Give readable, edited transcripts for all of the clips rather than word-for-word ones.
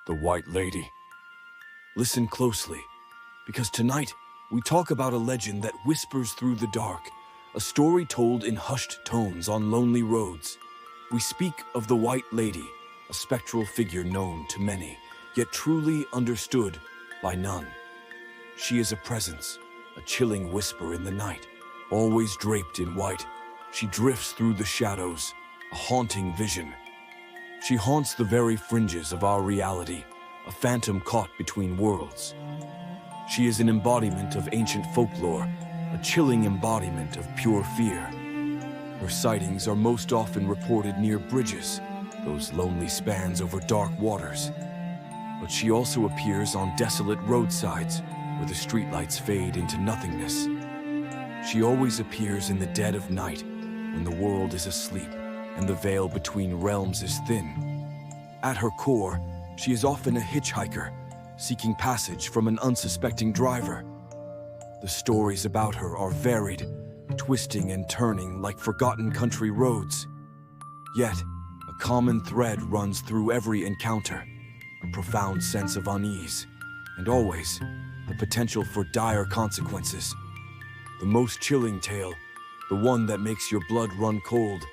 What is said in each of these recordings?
The White Lady. Listen closely, because tonight we talk about a legend that whispers through the dark, a story told in hushed tones on lonely roads. We speak of the White Lady, a spectral figure known to many, yet truly understood by none. She is a presence, a chilling whisper in the night, always draped in white. She drifts through the shadows, a haunting vision. She haunts the very fringes of our reality, a phantom caught between worlds. She is an embodiment of ancient folklore, a chilling embodiment of pure fear. Her sightings are most often reported near bridges, those lonely spans over dark waters. But she also appears on desolate roadsides, where the streetlights fade into nothingness. She always appears in the dead of night, when the world is asleep and the veil between realms is thin. At her core, she is often a hitchhiker, seeking passage from an unsuspecting driver. The stories about her are varied, twisting and turning like forgotten country roads. Yet, a common thread runs through every encounter, a profound sense of unease, and always the potential for dire consequences. The most chilling tale, the one that makes your blood run cold,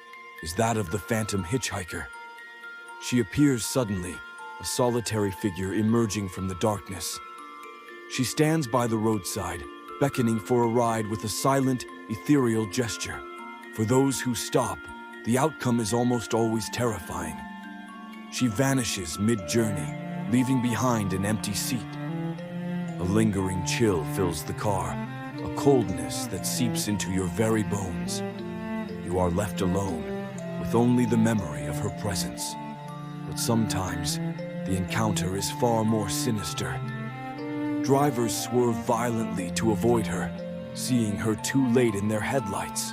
is that of the phantom hitchhiker. She appears suddenly, a solitary figure emerging from the darkness. She stands by the roadside, beckoning for a ride with a silent, ethereal gesture. For those who stop, the outcome is almost always terrifying. She vanishes mid-journey, leaving behind an empty seat. A lingering chill fills the car, a coldness that seeps into your very bones. You are left alone, with only the memory of her presence. But sometimes, the encounter is far more sinister. Drivers swerve violently to avoid her, seeing her too late in their headlights.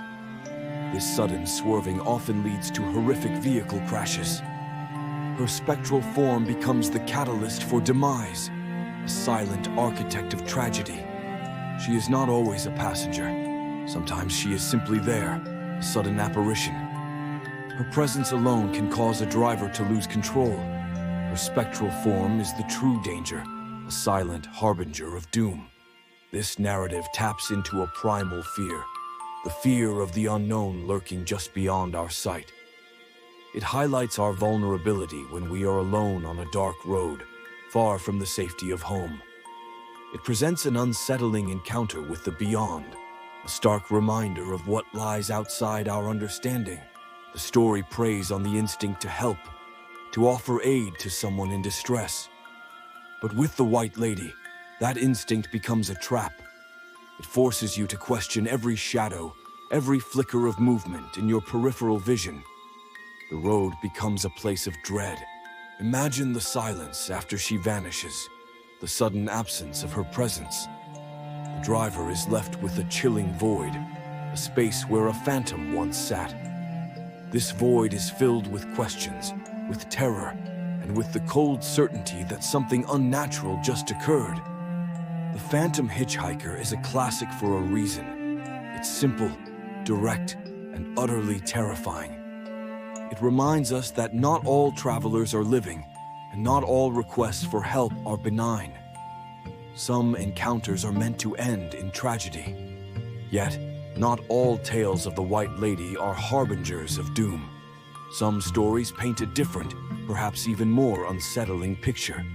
This sudden swerving often leads to horrific vehicle crashes. Her spectral form becomes the catalyst for demise, a silent architect of tragedy. She is not always a passenger. Sometimes she is simply there, a sudden apparition. Her presence alone can cause a driver to lose control. Her spectral form is the true danger, a silent harbinger of doom. This narrative taps into a primal fear, the fear of the unknown lurking just beyond our sight. It highlights our vulnerability when we are alone on a dark road, far from the safety of home. It presents an unsettling encounter with the beyond, a stark reminder of what lies outside our understanding. The story preys on the instinct to help, to offer aid to someone in distress. But with the White Lady, that instinct becomes a trap. It forces you to question every shadow, every flicker of movement in your peripheral vision. The road becomes a place of dread. Imagine the silence after she vanishes, the sudden absence of her presence. The driver is left with a chilling void, a space where a phantom once sat. This void is filled with questions, with terror, and with the cold certainty that something unnatural just occurred. The Phantom Hitchhiker is a classic for a reason. It's simple, direct, and utterly terrifying. It reminds us that not all travelers are living, and not all requests for help are benign. Some encounters are meant to end in tragedy. Yet, not all tales of the White Lady are harbingers of doom. Some stories paint a different, perhaps even more unsettling picture.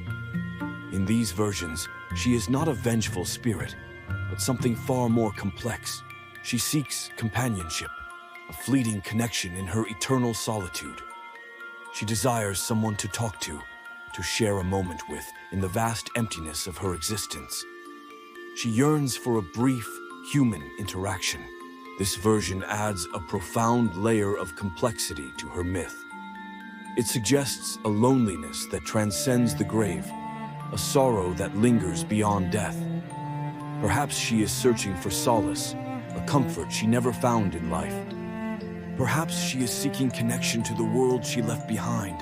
In these versions, she is not a vengeful spirit, but something far more complex. She seeks companionship, a fleeting connection in her eternal solitude. She desires someone to talk to share a moment with in the vast emptiness of her existence. She yearns for a brief, human interaction. This version adds a profound layer of complexity to her myth. It suggests a loneliness that transcends the grave, a sorrow that lingers beyond death. Perhaps she is searching for solace, a comfort she never found in life. Perhaps she is seeking connection to the world she left behind,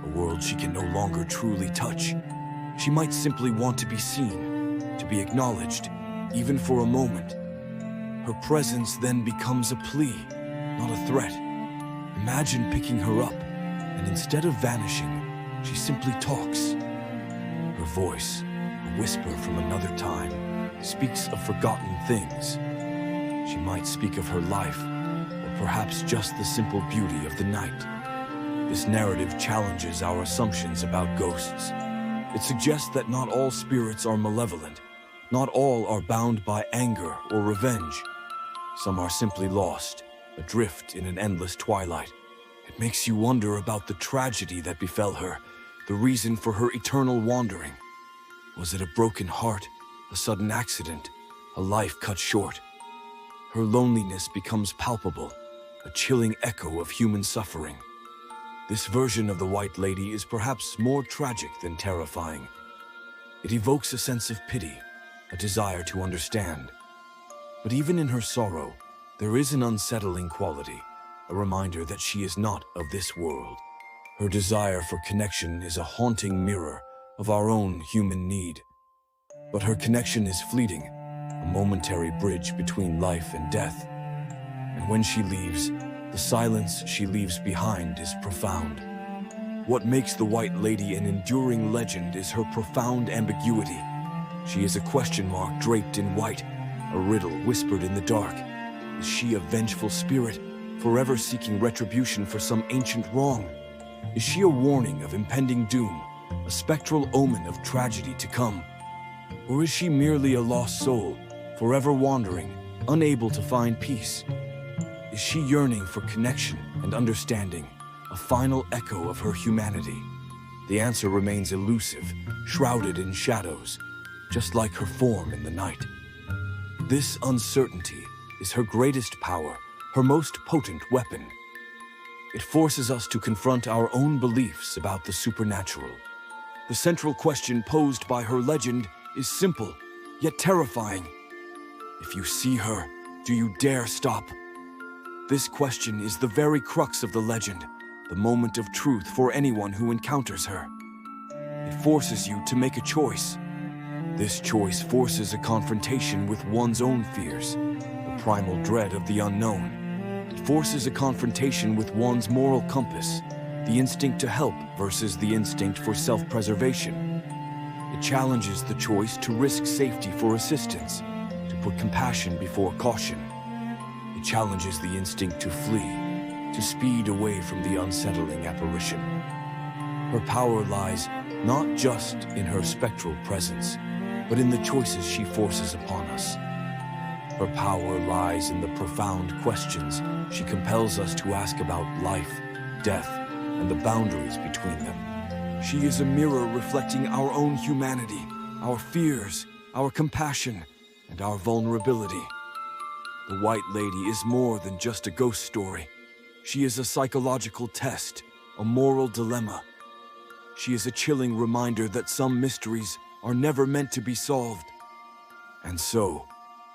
a world she can no longer truly touch. She might simply want to be seen, to be acknowledged, even for a moment. Her presence then becomes a plea, not a threat. Imagine picking her up, and instead of vanishing, she simply talks, Her voice, a whisper from another time, speaks of forgotten things. She might speak of her life, or perhaps just the simple beauty of the night. This narrative challenges our assumptions about ghosts. It suggests that not all spirits are malevolent. Not all are bound by anger or revenge. Some are simply lost, adrift in an endless twilight. It makes you wonder about the tragedy that befell her, the reason for her eternal wandering. Was it a broken heart, a sudden accident, a life cut short? Her loneliness becomes palpable, a chilling echo of human suffering. This version of the White Lady is perhaps more tragic than terrifying. It evokes a sense of pity, a desire to understand. But even in her sorrow, there is an unsettling quality, a reminder that she is not of this world. Her desire for connection is a haunting mirror of our own human need. But her connection is fleeting, a momentary bridge between life and death. And when she leaves, the silence she leaves behind is profound. What makes the White Lady an enduring legend is her profound ambiguity. She is a question mark draped in white, a riddle whispered in the dark. Is she a vengeful spirit, forever seeking retribution for some ancient wrong? Is she a warning of impending doom, a spectral omen of tragedy to come? Or is she merely a lost soul, forever wandering, unable to find peace? Is she yearning for connection and understanding, a final echo of her humanity? The answer remains elusive, shrouded in shadows, just like her form in the night. This uncertainty is her greatest power, her most potent weapon. It forces us to confront our own beliefs about the supernatural. The central question posed by her legend is simple, yet terrifying. If you see her, do you dare stop? This question is the very crux of the legend, the moment of truth for anyone who encounters her. It forces you to make a choice. This choice forces a confrontation with one's own fears, the primal dread of the unknown. It forces a confrontation with one's moral compass, the instinct to help versus the instinct for self-preservation. It challenges the choice to risk safety for assistance, to put compassion before caution. It challenges the instinct to flee, to speed away from the unsettling apparition. Her power lies not just in her spectral presence, but in the choices she forces upon us. Her power lies in the profound questions she compels us to ask about life, death, and the boundaries between them. She is a mirror reflecting our own humanity, our fears, our compassion, and our vulnerability. The White Lady is more than just a ghost story. She is a psychological test, a moral dilemma. She is a chilling reminder that some mysteries are never meant to be solved. And so,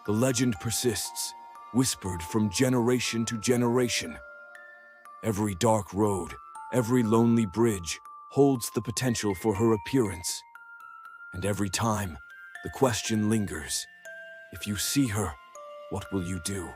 the legend persists, whispered from generation to generation. Every dark road, every lonely bridge holds the potential for her appearance. And every time, the question lingers. If you see her, what will you do?